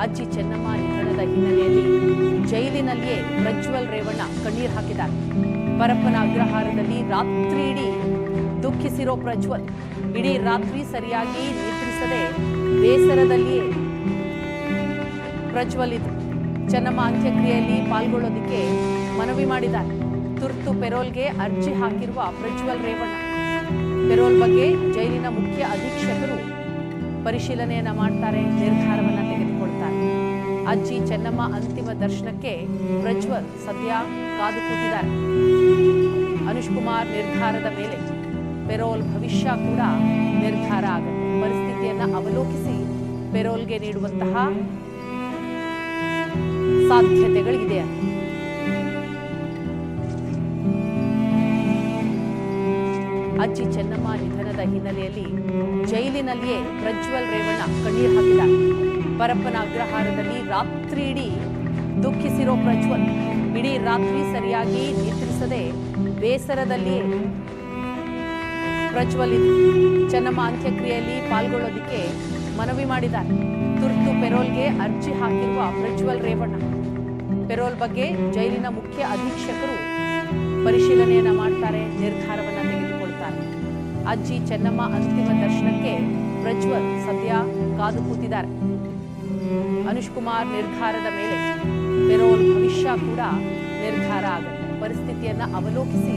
ಅಜ್ಜಿ ಚೆನ್ನಮ್ಮ ನಿಧನದ ಹಿನ್ನೆಲೆಯಲ್ಲಿ ಜೈಲಿನಲ್ಲಿಯೇ ಪ್ರಜ್ವಲ್ ರೇವಣ್ಣ ಕಣ್ಣೀರು ಹಾಕಿದ್ದಾರೆ. ಪರಪ್ಪನ ಅಗ್ರಹಾರದಲ್ಲಿ ರಾತ್ರಿಯಿಡೀ ದುಃಖಿಸಿರೋ ಪ್ರಜ್ವಲ್ ಇಡೀ ರಾತ್ರಿ ಸರಿಯಾಗಿ ನಿದ್ರಿಸದೆ ಬೇಸರದಲ್ಲಿಯೇ ಪ್ರಜ್ವಲ್ ಇದ್ರು. ಚೆನ್ನಮ್ಮ ಅಂತ್ಯಕ್ರಿಯೆಯಲ್ಲಿ ಪಾಲ್ಗೊಳ್ಳೋದಕ್ಕೆ ಮನವಿ ಮಾಡಿದ್ದಾರೆ. ತುರ್ತು ಪೆರೋಲ್ಗೆ ಅರ್ಜಿ ಹಾಕಿರುವ ಪ್ರಜ್ವಲ್ ರೇವಣ್ಣ ಪೆರೋಲ್ ಬಗ್ಗೆ ಜೈಲಿನ ಮುಖ್ಯ ಅಧೀಕ್ಷಕರು ಪರಿಶೀಲನೆಯನ್ನ ಮಾಡ್ತಾರೆ, ನಿರ್ಧಾರವನ್ನ ತೆಗೆದುಕೊಳ್ತಾರೆ. ಅಜ್ಜಿ ಚೆನ್ನಮ್ಮ ಅಂತಿಮ ದರ್ಶನಕ್ಕೆ ಪ್ರಜ್ವಲ್ ಸದ್ಯ ಕಾದು ಕೂತಿದ್ದಾರೆ. ಅನುಷ್ ಕುಮಾರ್ ನಿರ್ಧಾರದ ಮೇಲೆ ಪೆರೋಲ್ ಭವಿಷ್ಯ ಕೂಡ ನಿರ್ಧಾರ ಆಗುತ್ತೆ. ಪರಿಸ್ಥಿತಿಯನ್ನ ಅವಲೋಕಿಸಿ ಪೆರೋಲ್ಗೆ ನೀಡುವಂತಹ ಸಾಧ್ಯತೆಗಳಿದೆ. ಅಜ್ಜಿ ಚೆನ್ನಮ್ಮ ನಿಧನದ ಹಿನ್ನೆಲೆಯಲ್ಲಿ ಜೈಲಿನಲ್ಲಿಯೇ ಪ್ರಜ್ವಲ್ ರೇವಣ್ಣ ಕಣ್ಣೀರು ಹಾಕಿದ್ದಾರೆ. ಪರಪ್ಪನ ಅಗ್ರಹಾರದಲ್ಲಿ ರಾತ್ರಿಯಿಡೀ ದುಃಖಿಸಿರೋ ಪ್ರಜ್ವಲ್ ಇಡೀ ರಾತ್ರಿ ಸರಿಯಾಗಿ ನಿದ್ರಿಸದೆ ಬೇಸರದಲ್ಲಿಯೇ ಪ್ರಜ್ವಲ್ ಇದ್ರು. ಚೆನ್ನಮ್ಮ ಅಂತ್ಯಕ್ರಿಯೆಯಲ್ಲಿ ಪಾಲ್ಗೊಳ್ಳೋದಕ್ಕೆ ಮನವಿ ಮಾಡಿದ್ದಾರೆ. ತುರ್ತು ಪೆರೋಲ್ಗೆ ಅರ್ಜಿ ಹಾಕಿರುವ ಪ್ರಜ್ವಲ್ ರೇವಣ್ಣ ಪೆರೋಲ್ ಬಗ್ಗೆ ಜೈಲಿನ ಮುಖ್ಯ ಅಧೀಕ್ಷಕರು ಪರಿಶೀಲನೆಯನ್ನ ಮಾಡ್ತಾರೆ, ನಿರ್ಧಾರವನ್ನ ತೆಗೆದುಕೊಳ್ತಾರೆ. ಅಜ್ಜಿ ಚೆನ್ನಮ್ಮ ಅಂತಿಮ ದರ್ಶನಕ್ಕೆ ಪ್ರಜ್ವಲ್ ಸದ್ಯ ಕಾದು ಕೂತಿದ್ದಾರೆ. ಅನುಷ್ ಕುಮಾರ್ ನಿರ್ಧಾರದ ಮೇಲೆ ಪೆರೋಲ್ ಭವಿಷ್ಯ ಕೂಡ ನಿರ್ಧಾರ ಆಗುತ್ತೆ. ಪರಿಸ್ಥಿತಿಯನ್ನ ಅವಲೋಕಿಸಿ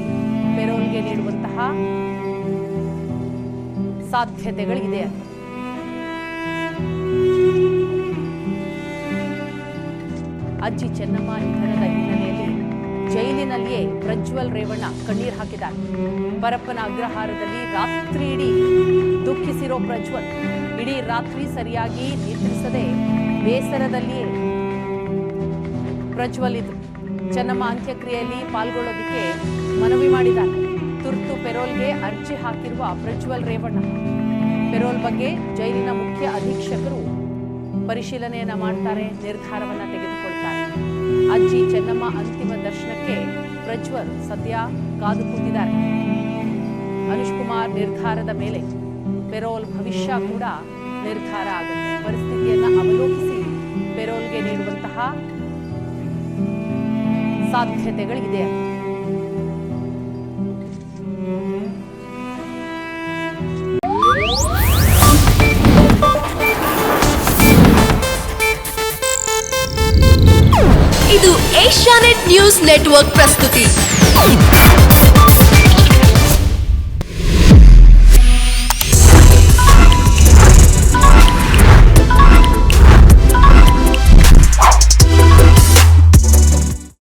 ಪೆರೋಲ್ಗೆ ನೀಡುವಂತಹ ಸಾಧ್ಯತೆಗಳಿದೆ. ಅಜ್ಜಿ ಚೆನ್ನಮ್ಮ ನಿಧನದ ಹಿನ್ನೆಲೆಯಲ್ಲಿ ಜೈಲಿನಲ್ಲಿಯೇ ಪ್ರಜ್ವಲ್ ರೇವಣ್ಣ ಕಣ್ಣೀರು ಹಾಕಿದ್ದಾರೆ. ಪರಪ್ಪನ ಅಗ್ರಹಾರದಲ್ಲಿ ರಾತ್ರಿಯಿಡೀ ದುಃಖಿಸಿರೋ ಪ್ರಜ್ವಲ್ ಇಡೀ ರಾತ್ರಿ ಸರಿಯಾಗಿ ನಿದ್ರಿಸದೆ ಬೇಸರದಲ್ಲಿಯೇ ಪ್ರಜ್ವಲ್ ಇದ್ರು. ಚೆನ್ನಮ್ಮ ಅಂತ್ಯಕ್ರಿಯೆಯಲ್ಲಿ ಪಾಲ್ಗೊಳ್ಳೋದಕ್ಕೆ ಮನವಿ ಮಾಡಿದ್ದಾರೆ. ತುರ್ತು ಪೆರೋಲ್ಗೆ ಅರ್ಜಿ ಹಾಕಿರುವ ಪ್ರಜ್ವಲ್ ರೇವಣ್ಣ ಪೆರೋಲ್ ಬಗ್ಗೆ ಜೈಲಿನ ಮುಖ್ಯ ಅಧೀಕ್ಷಕರು ಪರಿಶೀಲನೆಯನ್ನ ಮಾಡ್ತಾರೆ, ನಿರ್ಧಾರವನ್ನ ತೆಗೆದುಕೊಳ್ತಾರೆ. ಅಜ್ಜಿ ಚೆನ್ನಮ್ಮ ಅಂತಿಮ ದರ್ಶನಕ್ಕೆ ಪ್ರಜ್ವಲ್ ಸದ್ಯ ಕಾದು ಕೂತಿದ್ದಾರೆ. ಅನುಷ್ ಕುಮಾರ್ ನಿರ್ಧಾರದ ಮೇಲೆ ಪೆರೋಲ್ ಭವಿಷ್ಯ ಕೂಡ ನಿರ್ಧಾರ ಆಗುತ್ತೆ. ಪರಿಸ್ಥಿತಿಯನ್ನ ಅವಲೋಕಿಸಿ ಪೆರೋಲ್ಗೆ ನೀಡುವಂತಹ ಸಾಧ್ಯತೆಗಳಿದೆ. ಇದು ಏಷ್ಯಾನೆಟ್ ನ್ಯೂಸ್ ನೆಟ್ವರ್ಕ್ ಪ್ರಸ್ತುತಿ.